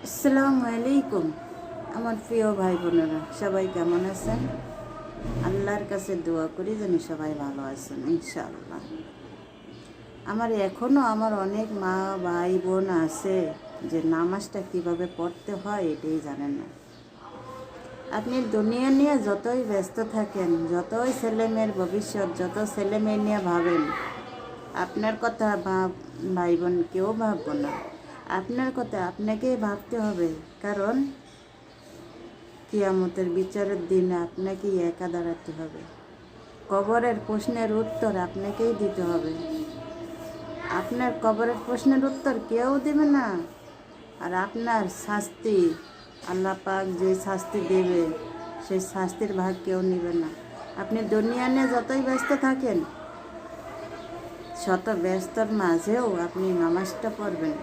আসসালামু আলাইকুম। আমার প্রিয় ভাই বোনেরা সবাই কেমন আছেন? আল্লাহর কাছে দোয়া করি যেন সবাই ভালো আছেন ইনশাআল্লাহ। আমার অনেক মা ভাই বোন আছে যে নামাজটা কিভাবে পড়তে হয় এটাই জানেন না। আপনি দুনিয়া নিয়ে যতই ব্যস্ত থাকেন, যতই ছেলেমেয়ের ভবিষ্যৎ, যত ছেলেমেয়ে নিয়ে ভাবেন, আপনার কথা ভাই বোন কেউ ভাবব না। আপনার কথা আপনাকেই ভাবতে হবে, কারণ কিয়ামতের বিচারের দিনে আপনাকেই একা দাঁড়াতে হবে। কবরের প্রশ্নের উত্তর আপনাকেই দিতে হবে। আপনার কবরের প্রশ্নের উত্তর কেউ দেবে না। আর আপনার শাস্তি, আল্লাহ পাক যে শাস্তি দেবে সেই শাস্তির ভাগ কেউ নেবে না। আপনি দুনিয়া নিয়ে যতই ব্যস্ত থাকেন, শত ব্যস্তর মাঝেও আপনি নামাজটা পড়বেন।